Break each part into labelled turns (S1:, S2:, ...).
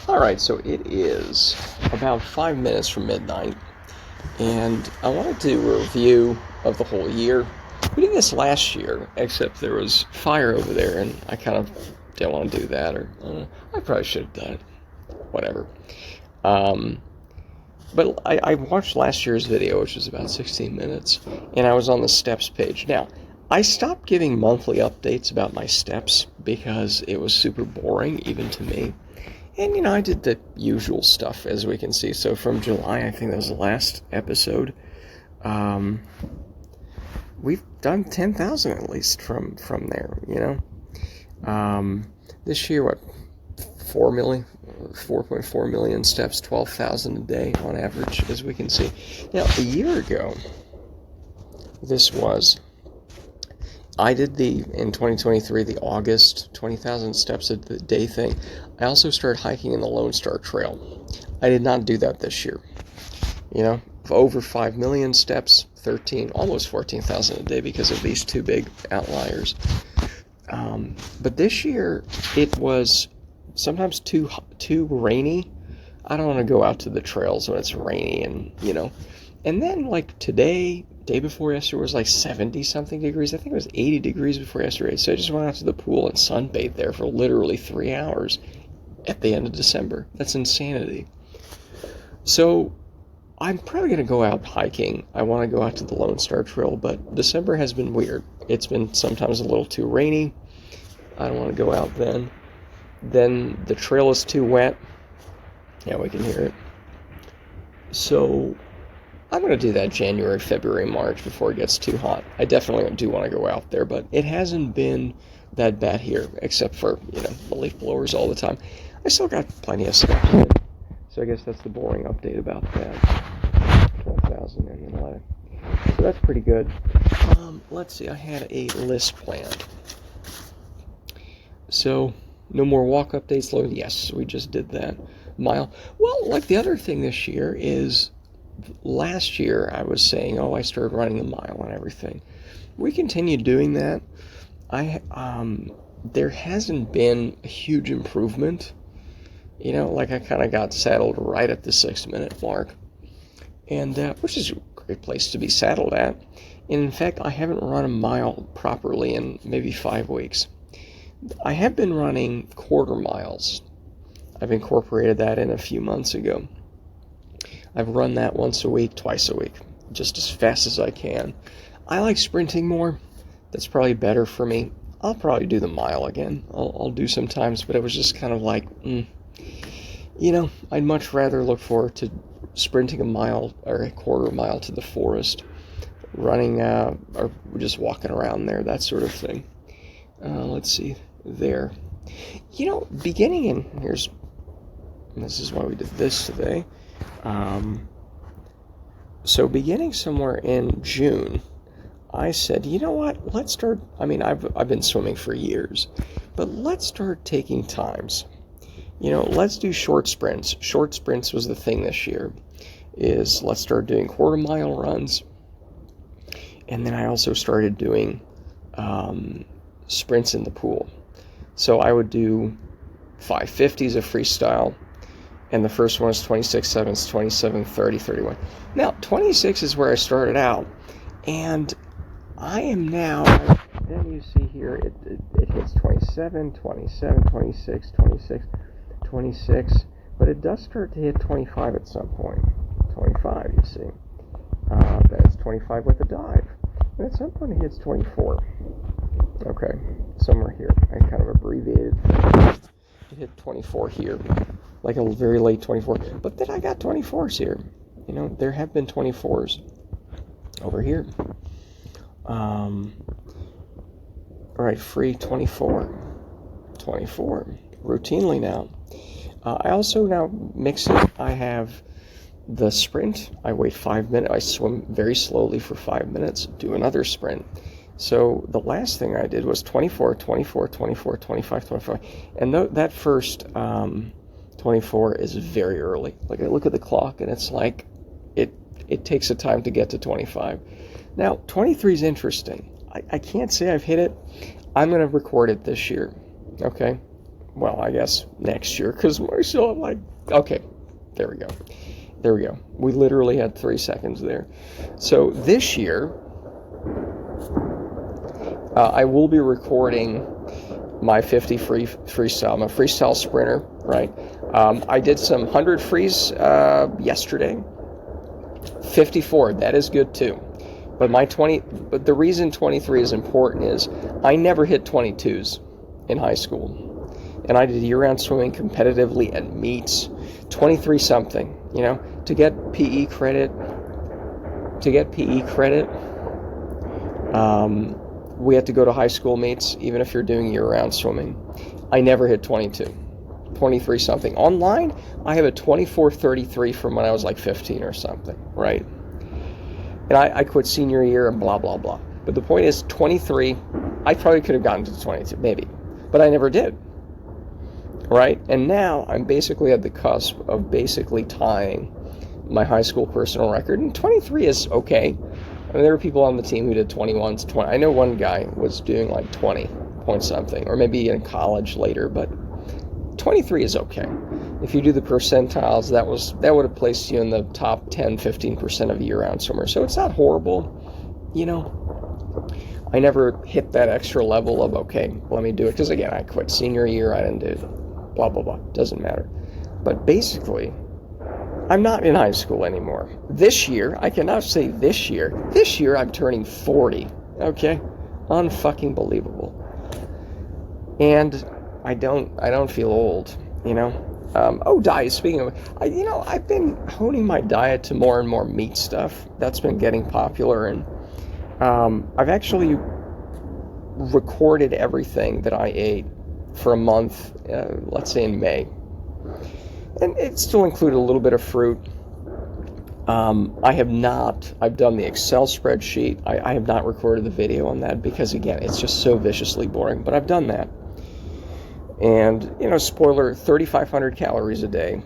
S1: Alright, so it is about 5 minutes from midnight, and I wanted to do a review of the whole year. We did this last year, except there was fire over there, and I kind of didn't want to do that, or I probably should have done it. Whatever. But I watched last year's video, which was about 16 minutes, and I was on the steps page. Now, I stopped giving monthly updates about my steps because it was super boring, even to me. And, I did the usual stuff, as we can see. So from July, I think that was the last episode, we've done 10,000 at least from there, This year, 4.4 million steps, 12,000 a day on average, as we can see. Now, a year ago, I did in 2023, the August 20,000 steps a day thing. I also started hiking in the Lone Star Trail. I did not do that this year. Over 5 million steps, almost 14,000 a day because of these two big outliers. But this year, it was sometimes too rainy. I don't want to go out to the trails when it's rainy and then like today, day before yesterday was like 70-something degrees. I think it was 80 degrees before yesterday. So I just went out to the pool and sunbathed there for literally 3 hours at the end of December. That's insanity. So I'm probably going to go out hiking. I want to go out to the Lone Star Trail, but December has been weird. It's been sometimes a little too rainy. I don't want to go out then. Then the trail is too wet. Yeah, we can hear it. So I'm going to do that January, February, March before it gets too hot. I definitely do want to go out there, but it hasn't been that bad here, except for, the leaf blowers all the time. I still got plenty of stuff in it. So I guess that's the boring update about that. 12,011. So that's pretty good. Let's see, I had a list planned. So, no more walk updates. Yes, we just did that. Mile. Well, like the other thing this year is, last year I was saying, I started running a mile and everything. We continued doing that. There hasn't been a huge improvement. I kind of got saddled right at the 6-minute mark, and which is a great place to be saddled at. And in fact, I haven't run a mile properly in maybe 5 weeks. I have been running quarter miles. I've incorporated that in a few months ago. I've run that once a week, twice a week, just as fast as I can. I like sprinting more. That's probably better for me. I'll probably do the mile again. I'll do sometimes, but it was just kind of like, I'd much rather look forward to sprinting a mile or a quarter mile to the forest, running or just walking around there, that sort of thing. Let's see, there. This is why we did this today. So beginning somewhere in June, I said, you know what, let's start, I've been swimming for years, but let's start taking times. Let's do short sprints. Short sprints was the thing this year, is let's start doing quarter mile runs. And then I also started doing sprints in the pool. So I would do 550s of freestyle, and the first one is 26 7s, 27, 30, 31. Now, 26 is where I started out, and I am now, then you see here, it hits 27, 27, 26, 26, 26, but it does start to hit 25 at some point. 25, you see. Then it's 25 with a dive. And at some point it hits 24. Okay, somewhere here. I kind of abbreviated. It hit 24 here, like a very late 24. But then I got 24s here. There have been 24s over here. All right, free 24. 24. Routinely now. I also now mix it. I have the sprint. I wait 5 minutes. I swim very slowly for 5 minutes. Do another sprint. So the last thing I did was 24, 24, 24, 25, 25. And that first 24 is very early. Like, I look at the clock and it's like it takes a time to get to 25. Now, 23 is interesting. I can't say I've hit it. I'm going to record it this year. Okay? well, I guess next year, because we're still like, okay, there we go. There we go. We literally had 3 seconds there. So this year, I will be recording my 50 freestyle. I'm a freestyle sprinter, right? I did some 100 frees yesterday. 54, that is good too. But but the reason 23 is important is I never hit 22s in high school. And I did year-round swimming competitively at meets, 23 something, you know, to get PE credit, we had to go to high school meets, even if you're doing year-round swimming. I never hit 22, 23 something. Online, I have a 24:33 from when I was like 15 or something, right? And I quit senior year and blah, blah, blah. But the point is 23, I probably could have gotten to 22, maybe, but I never did. Right? And now I'm basically at the cusp of basically tying my high school personal record. And 23 is okay. I mean, there were people on the team who did 21s, 20. I know one guy was doing like 20 point something, or maybe in college later, but 23 is okay. If you do the percentiles, that would have placed you in the top 10, 15% of year-round swimmers. So it's not horrible, you know. I never hit that extra level of, okay, let me do it. Because again, I quit senior year, I didn't do it. Blah, blah, blah. Doesn't matter. But basically, I'm not in high school anymore. This year, I cannot say this year. This year, I'm turning 40. Okay? Unfucking believable. And I don't feel old, you know? Diet. Speaking of, I've been honing my diet to more and more meat stuff. That's been getting popular. And I've actually recorded everything that I ate for a month, let's say in May. And it still included a little bit of fruit. I've done the Excel spreadsheet. I have not recorded the video on that because, again, it's just so viciously boring, but I've done that. And, spoiler, 3,500 calories a day,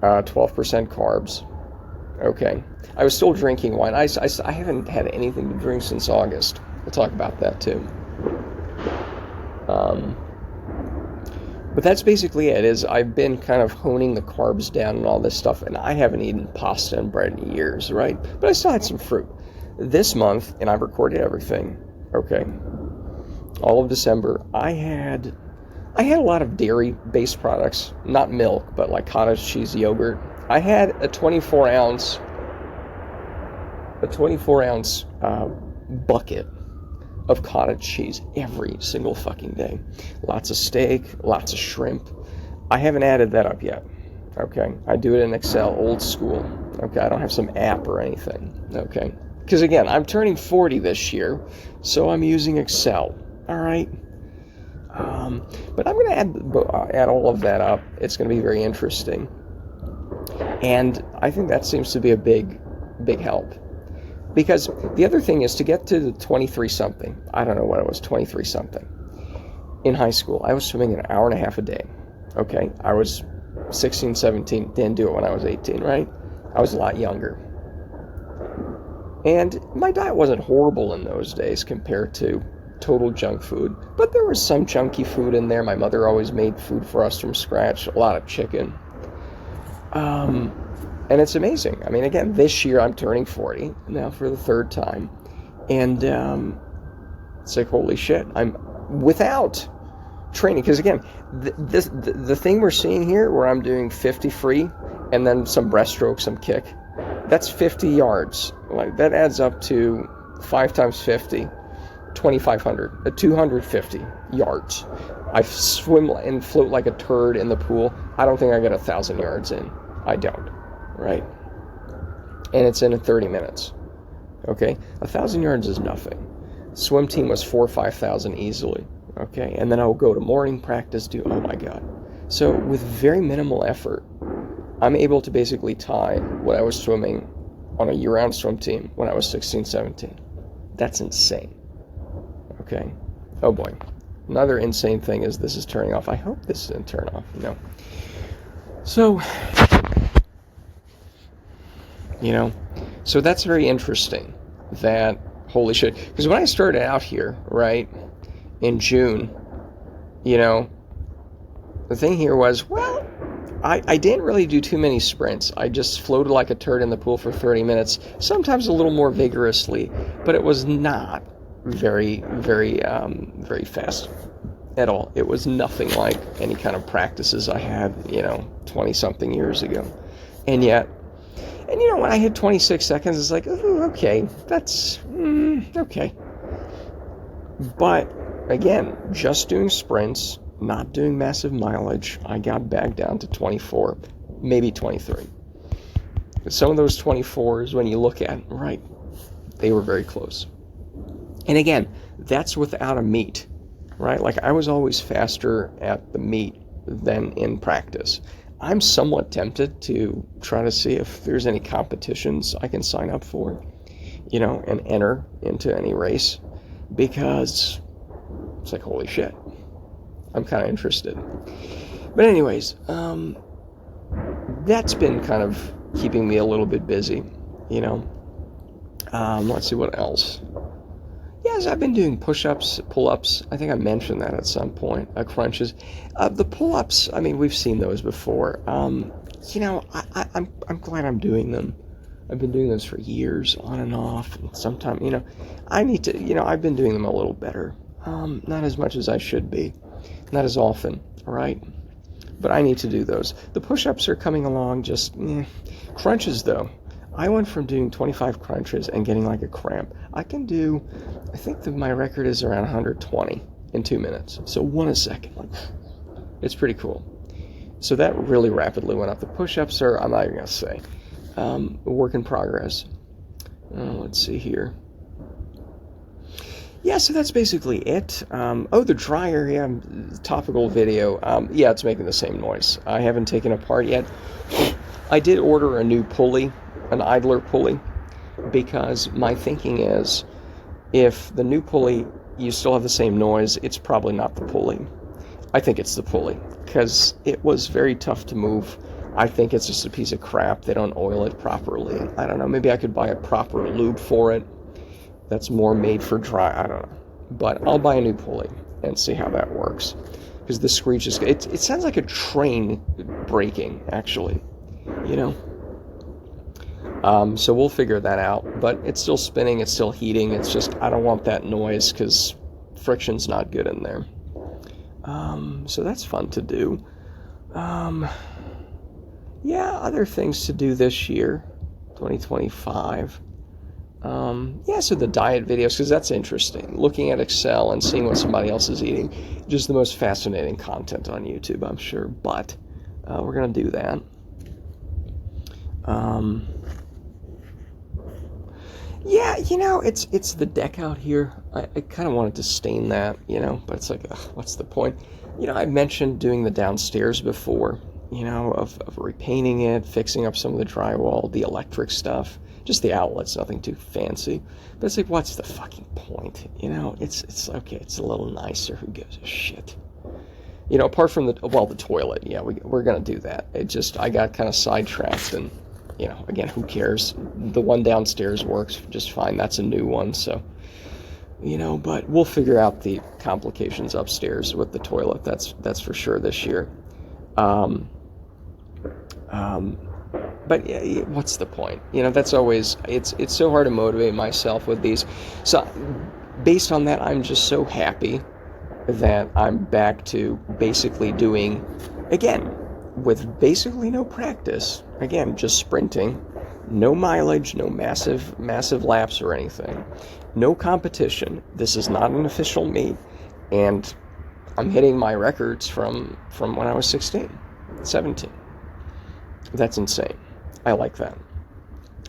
S1: 12% carbs. Okay. I was still drinking wine. I haven't had anything to drink since August. We'll talk about that too. But that's basically it, is I've been kind of honing the carbs down and all this stuff, and I haven't eaten pasta and bread in years, right? But I still had some fruit. This month, and I've recorded everything, okay, all of December, I had a lot of dairy-based products, not milk, but like cottage cheese, yogurt. I had a 24-ounce bucket of cottage cheese every single fucking day. Lots of steak, lots of shrimp. I haven't added that up yet. Okay, I do it in Excel, old school. Okay, I don't have some app or anything. Okay, because again, I'm turning 40 this year, so I'm using Excel. All right. But I'm going to add all of that up. It's going to be very interesting, and I think that seems to be a big help. Because the other thing is to get to the 23-something, I don't know what it was, 23-something. In high school, I was swimming an hour and a half a day, okay? I was 16, 17, didn't do it when I was 18, right? I was a lot younger. And my diet wasn't horrible in those days compared to total junk food, but there was some junky food in there. My mother always made food for us from scratch, a lot of chicken. And it's amazing. I mean, again, this year I'm turning 40 now for the third time. And it's like, holy shit, I'm without training. Because again, the thing we're seeing here where I'm doing 50 free and then some breaststroke, some kick, that's 50 yards. Like that adds up to 5 times 50, 2,500, 250 yards. I swim and float like a turd in the pool. I don't think I get 1,000 yards in. I don't. Right? And it's in 30 minutes. Okay? 1,000 yards is nothing. Swim team was 4,000 or 5,000 easily. Okay? And then I'll go to morning practice, oh my God. So with very minimal effort, I'm able to basically tie what I was swimming on a year-round swim team when I was 16, 17. That's insane. Okay? Oh boy. Another insane thing is this is turning off. I hope this didn't turn off. So, so that's very interesting that, holy shit, because when I started out here, right, in June, the thing here was, well, I didn't really do too many sprints. I just floated like a turd in the pool for 30 minutes, sometimes a little more vigorously, but it was not very, very, very fast at all. It was nothing like any kind of practices I had, 20-something years ago. And yet, when I hit 26 seconds, it's like, ooh, okay, that's, okay. But, again, just doing sprints, not doing massive mileage, I got back down to 24, maybe 23. Some of those 24s, when you look at, right, they were very close. And again, that's without a meet, right? Like, I was always faster at the meet than in practice. I'm somewhat tempted to try to see if there's any competitions I can sign up for, and enter into any race, because it's like, holy shit, I'm kind of interested. But anyways, that's been kind of keeping me a little bit busy, Let's see what else. Yes, I've been doing push-ups, pull-ups. I think I mentioned that at some point. Crunches. The pull-ups, I mean, we've seen those before. I'm glad I'm doing them. I've been doing those for years, on and off. And sometimes, I need to, I've been doing them a little better. Not as much as I should be. Not as often, all right? But I need to do those. The push-ups are coming along, just, crunches, though. I went from doing 25 crunches and getting like a cramp. I think that my record is around 120 in 2 minutes. So 1 a second. It's pretty cool. So that really rapidly went up. The push-ups are, I'm not even going to say, a work in progress. Let's see here. Yeah, so that's basically it. The dryer, topical video. It's making the same noise. I haven't taken it apart yet. I did order a new pulley, an idler pulley, because my thinking is, if the new pulley, you still have the same noise, it's probably not the pulley. I think it's the pulley, because it was very tough to move. I think it's just a piece of crap. They don't oil it properly. I don't know, maybe I could buy a proper lube for it that's more made for dry, I don't know. But I'll buy a new pulley and see how that works, because the screech is, it sounds like a train braking, actually, So we'll figure that out, but it's still spinning, it's still heating, it's just, I don't want that noise, because friction's not good in there. So that's fun to do. Other things to do this year, 2025. So the diet videos, because that's interesting. Looking at Excel and seeing what somebody else is eating, just the most fascinating content on YouTube, I'm sure, but we're going to do that. It's the deck out here. I kind of wanted to stain that, but it's like, what's the point? I mentioned doing the downstairs before, of repainting it, fixing up some of the drywall, the electric stuff, just the outlets, nothing too fancy. But it's like, what's the fucking point? It's okay, it's a little nicer, who gives a shit? Apart from the toilet, we're going to do that. I got kind of sidetracked, and again, who cares? The one downstairs works just fine. That's a new one, so, but we'll figure out the complications upstairs with the toilet. That's for sure this year. But what's the point? That's always, it's so hard to motivate myself with these. So based on that, I'm just so happy that I'm back to basically doing, again, with basically no practice, again, just sprinting, no mileage, no massive laps or anything, no competition. This is not an official meet, and I'm hitting my records from when I was 16, 17. That's insane. I like that.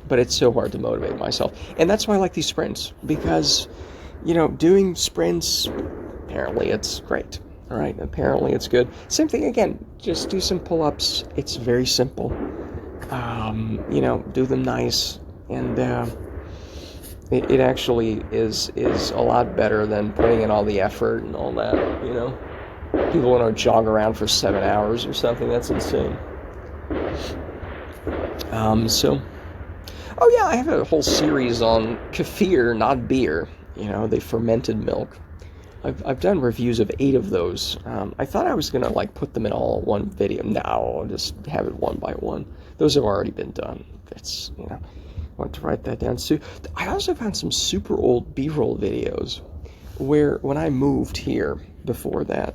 S1: But it's so hard to motivate myself. And that's why I like these sprints, because, doing sprints, apparently it's great. All right, apparently it's good. Same thing again, just do some pull-ups. It's very simple. Do them nice, and it actually is a lot better than putting in all the effort and all that, People want to jog around for 7 hours or something. That's insane. I have a whole series on kefir, not beer, the fermented milk. I've done reviews of 8 of those. I thought I was gonna like put them in all one video. No, I'll just have it one by one. Those have already been done. That's, I want to write that down. So I also found some super old B-roll videos where when I moved here before that,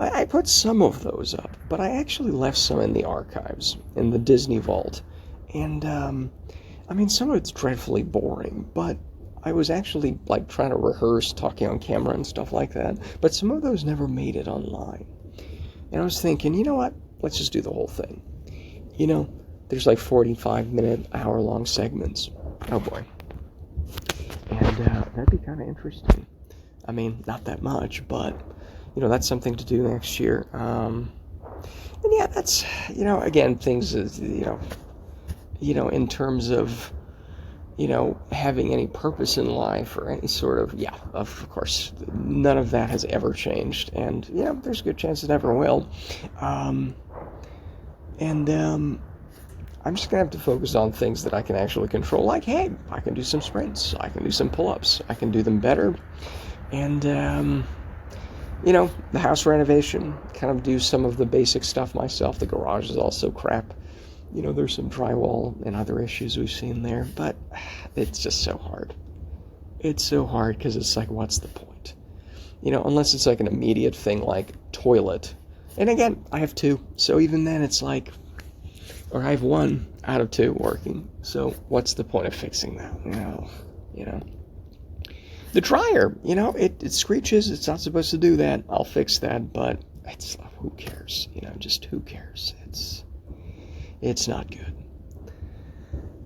S1: I put some of those up, but I actually left some in the archives, in the Disney Vault. And, I mean, some of it's dreadfully boring, but I was actually, like, trying to rehearse talking on camera and stuff like that. But some of those never made it online. And I was thinking, you know what? Let's just do the whole thing. There's like 45-minute, hour-long segments. Oh, boy. And that'd be kind of interesting. I mean, not that much, but... that's something to do next year. And yeah, that's, again, things is, in terms of, having any purpose in life or any sort of, of course, none of that has ever changed. And, there's a good chance it never will. I'm just going to have to focus on things that I can actually control. Like, hey, I can do some sprints. I can do some pull-ups. I can do them better. And, the house renovation, kind of do some of the basic stuff myself. The garage is also crap. There's some drywall and other issues we've seen there, but it's just so hard. It's so hard because it's like, what's the point? Unless it's like an immediate thing like toilet. And again, I have 2, so even then it's like, or I have 1 out of 2 working. So what's the point of fixing that? The dryer, it screeches. It's not supposed to do that. I'll fix that, but who cares? Just who cares? It's not good.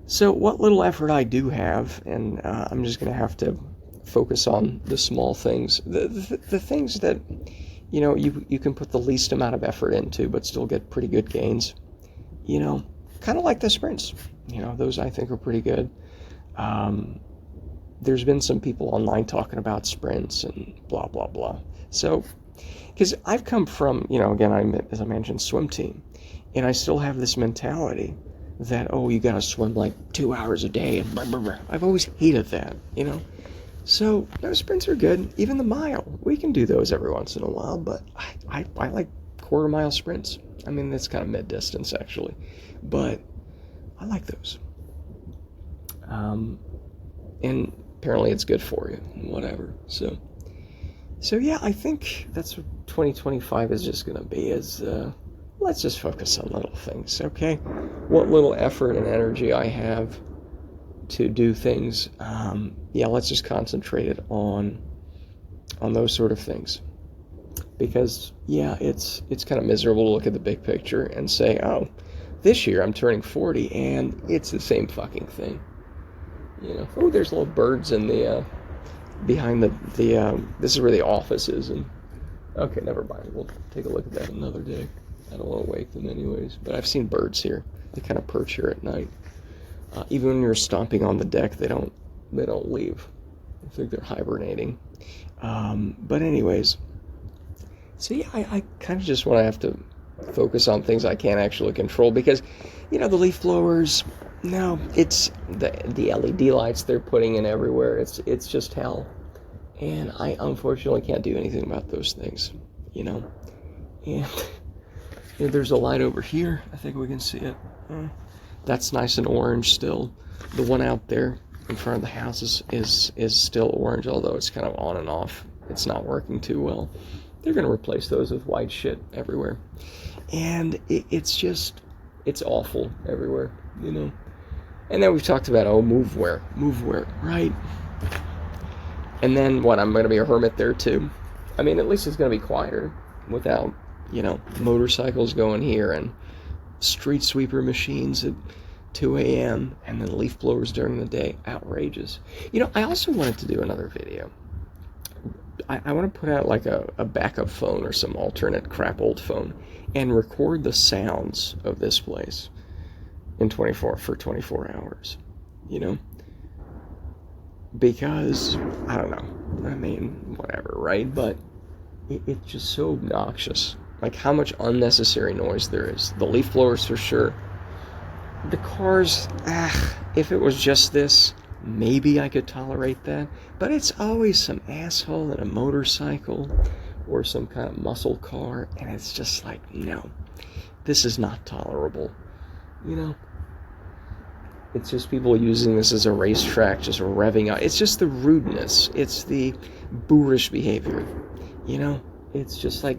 S1: So what little effort I do have, and I'm just going to have to focus on the small things, the things that, you can put the least amount of effort into, but still get pretty good gains. Kind of like the sprints. Those I think are pretty good. There's been some people online talking about sprints and blah, blah, blah. So, because I've come from, again, as I mentioned, swim team, and I still have this mentality that, you got to swim like 2 hours a day, and blah, blah, blah. I've always hated that, So, sprints are good. Even the mile, we can do those every once in a while, but I like quarter-mile sprints. I mean, that's kind of mid-distance, actually, but I like those. And apparently it's good for you, whatever. So yeah, I think that's what 2025 is just going to be, is let's just focus on little things, okay? What little effort and energy I have to do things, let's just concentrate it on those sort of things. Because, it's kind of miserable to look at the big picture and say, this year I'm turning 40, and it's the same fucking thing. There's little birds in the behind the this is where the office is, and okay, never mind. We'll take a look at that another day. I don't want to wake them anyways, but I've seen birds here. They kind of perch here at night. Even when you're stomping on the deck, they don't leave. I think they're hibernating. But anyways, so yeah, I kind of just want to have to focus on things I can't actually control, because the leaf blowers. No, it's the LED lights they're putting in everywhere. It's just hell, and I unfortunately can't do anything about those things, And there's a light over here. I think we can see it. That's nice and orange still. The one out there in front of the house is still orange, although it's kind of on and off. It's not working too well. They're going to replace those with white shit everywhere, and it's awful everywhere, And then we've talked about, moveware, right? And then what, I'm going to be a hermit there too. I mean, at least it's going to be quieter without, motorcycles going here and street sweeper machines at 2 a.m. and then leaf blowers during the day. Outrageous. I also wanted to do another video. I want to put out like a backup phone or some alternate crap old phone and record the sounds of this place in 24 hours, because I don't know, I mean, whatever, right? But it's just so obnoxious, like how much unnecessary noise there is. The leaf blowers for sure. The cars, if it was just this, maybe I could tolerate that. But it's always some asshole in a motorcycle or some kind of muscle car, and it's just like, no, this is not tolerable. You know, it's just people using this as a racetrack, just revving out. It's just the rudeness. It's the boorish behavior. You know, it's just like,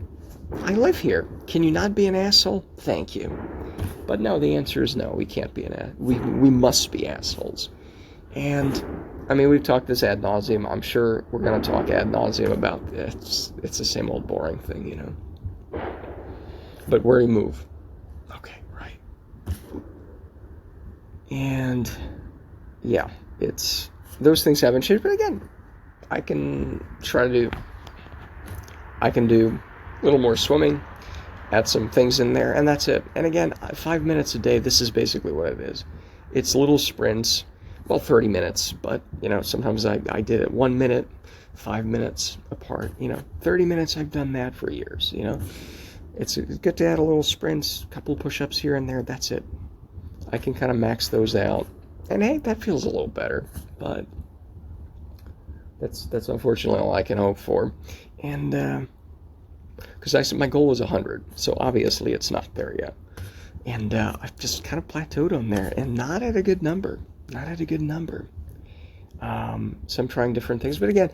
S1: I live here. Can you not be an asshole? Thank you. But no, the answer is no. We can't be an ass. We must be assholes. And I mean, we've talked this ad nauseum. I'm sure we're going to talk ad nauseum about this. It's the same old boring thing, you know. But where do you move? Okay, right. And yeah, it's those things haven't changed. But again, I can do a little more swimming, add some things in there, and that's it. And again, 5 minutes a day, this is basically what it is. It's little sprints, well, 30 minutes, but, you know, sometimes I did it 1 minute, 5 minutes apart, you know, 30 minutes, I've done that for years, you know. It's good to add a little sprints, a couple push-ups here and there, that's it. I can kind of max those out, and hey, that feels a little better, but that's unfortunately all I can hope for. And, because my goal was 100, so obviously it's not there yet. And I've just kind of plateaued on there, and not at a good number. So I'm trying different things, but again,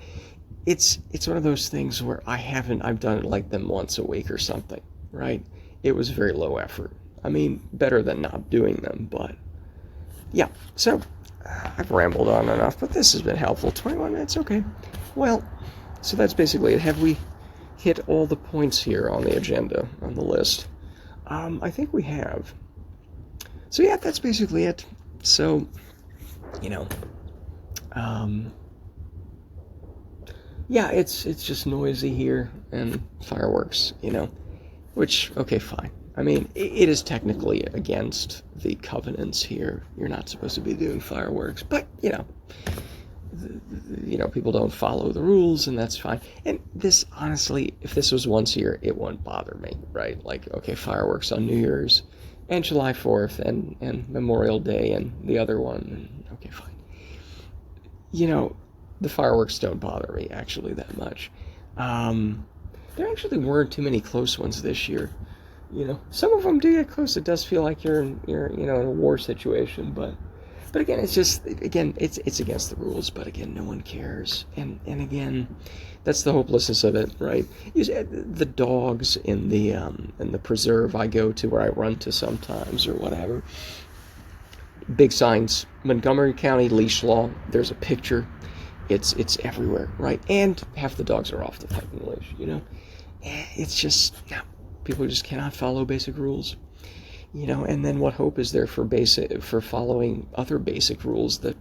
S1: it's one of those things where I've done it like them once a week or something, right? It was very low effort. I mean, better than not doing them, but yeah. So I've rambled on enough, but this has been helpful. 21 minutes, okay. Well, so that's basically it. Have we hit all the points here on the agenda, on the list? I think we have. So yeah, that's basically it. So, you know, yeah, it's just noisy here and fireworks, you know, which, okay, fine. I mean, it is technically against the covenants here. You're not supposed to be doing fireworks, but, you know, people don't follow the rules, and that's fine. And this, honestly, if this was once a year, it wouldn't bother me, right? Like, okay, fireworks on New Year's and July 4th and Memorial Day and the other one, okay, fine. You know, the fireworks don't bother me, actually, that much. There actually weren't too many close ones this year. You know, some of them do get close. It does feel like you're in a war situation, but again, it's against the rules. But again, no one cares, and again, that's the hopelessness of it, right? The dogs in the preserve I go to, where I run to sometimes or whatever. Big signs, Montgomery County leash law. There's a picture. It's everywhere, right? And half the dogs are off the fucking leash. You know, it's just no. People just cannot follow basic rules, you know. And then what hope is there for following other basic rules that,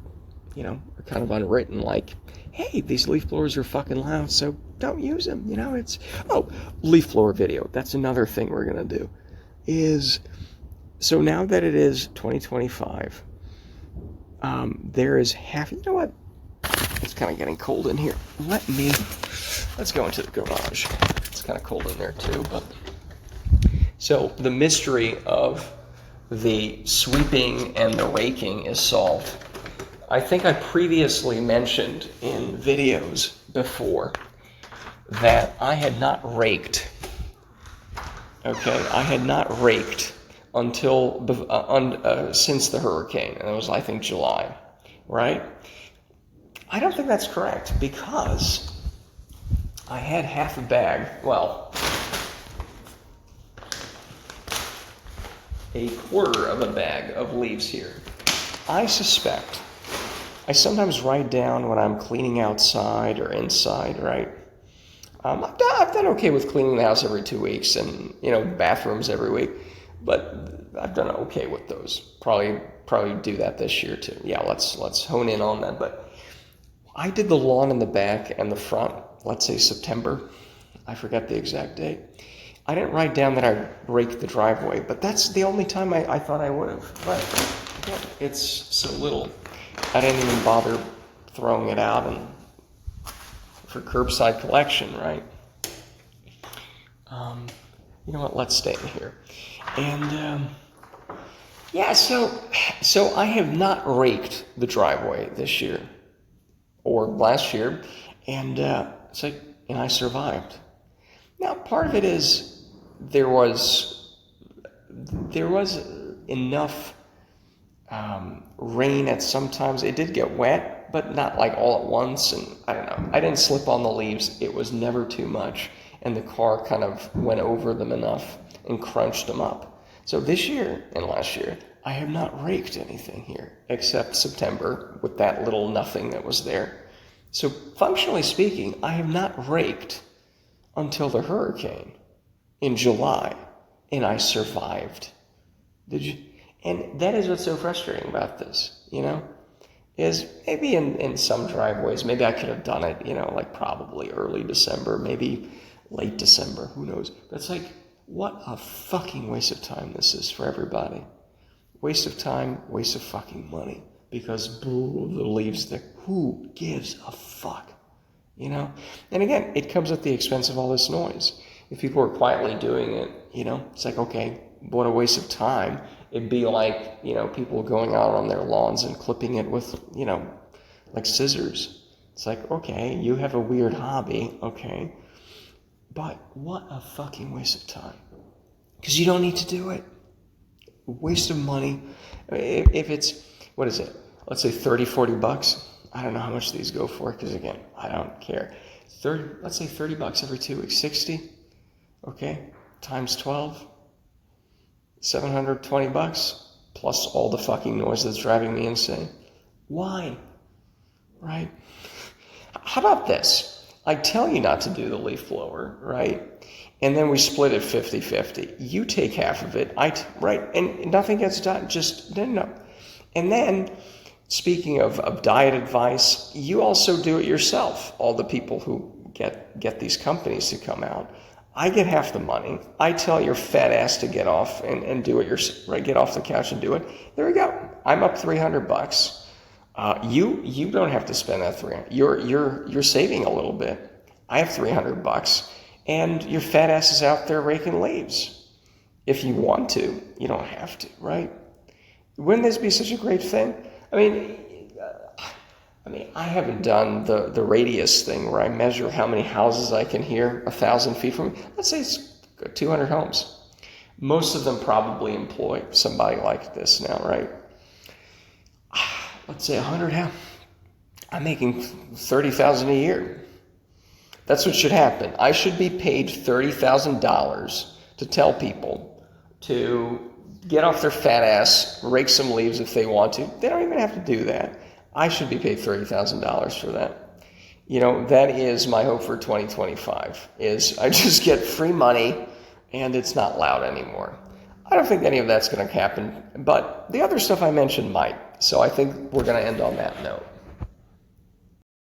S1: you know, are kind of unwritten? Like, hey, these leaf blowers are fucking loud, so don't use them. You know, leaf blower video. That's another thing we're gonna do. So now that it is 2025, there is half. You know what? It's kind of getting cold in here. Let's go into the garage. It's kind of cold in there too, but. So the mystery of the sweeping and the raking is solved. I think I previously mentioned in videos before that I had not raked. Okay, I had not raked until since the hurricane, and it was, I think, July, right? I don't think that's correct, because I had half a bag. Well, a quarter of a bag of leaves here. I suspect, I sometimes write down when I'm cleaning outside or inside, right? I've done okay with cleaning the house every 2 weeks, and, you know, bathrooms every week, but I've done okay with those. Probably do that this year too. Yeah, let's hone in on that. But I did the lawn in the back and the front, let's say September. I forget the exact date. I didn't write down that I raked the driveway, but that's the only time I thought I would have. But again, it's so little. I didn't even bother throwing it out and for curbside collection, right? You know what? Let's stay in here. And Yeah, so I have not raked the driveway this year or last year, and it's like, and I survived. Now, part of it is there was there was enough rain at some times. It did get wet, but not like all at once. And I don't know. I didn't slip on the leaves. It was never too much, and the car kind of went over them enough and crunched them up. So this year and last year, I have not raked anything here except September with that little nothing that was there. So functionally speaking, I have not raked until the hurricane in July, and I survived. Did you? And that is what's so frustrating about this, is maybe in some driveways, maybe I could have done it, like probably early December, maybe late December, who knows. But it's like, what a fucking waste of time this is for everybody. Waste of time, waste of fucking money. Because boo, the leaves there, who gives a fuck? And again, it comes at the expense of all this noise. If people are quietly doing it, it's like, okay, what a waste of time. It'd be like, people going out on their lawns and clipping it with, like scissors. It's like, okay, you have a weird hobby, okay, but what a fucking waste of time. Because you don't need to do it. Waste of money. If it's, what is it? Let's say 30, 40 bucks. I don't know how much these go for, because again, I don't care. Let's say 30 bucks every 2 weeks, 60, okay, times 12, 720 bucks, plus all the fucking noise that's driving me insane. Why? Right? How about this? I tell you not to do the leaf blower, right? And then we split it 50-50. You take half of it, right? And nothing gets done, just, no. And then, speaking of diet advice, you also do it yourself. All the people who get these companies to come out. I get half the money. I tell your fat ass to get off and do it right. Get off the couch and do it. There we go. I'm up $300. You don't have to spend that $300. You're saving a little bit. I have $300, and your fat ass is out there raking leaves. If you want to, you don't have to, right? Wouldn't this be such a great thing? I mean, I haven't done the radius thing where I measure how many houses I can hear 1,000 feet from me. Let's say it's 200 homes. Most of them probably employ somebody like this now, right? Let's say 100. I'm making $30,000 a year. That's what should happen. I should be paid $30,000 to tell people to get off their fat ass, rake some leaves if they want to. They don't even have to do that. I should be paid $30,000 for that. That is my hope for 2025, is I just get free money and it's not loud anymore. I don't think any of that's going to happen, but the other stuff I mentioned might. So I think we're going to end on that note.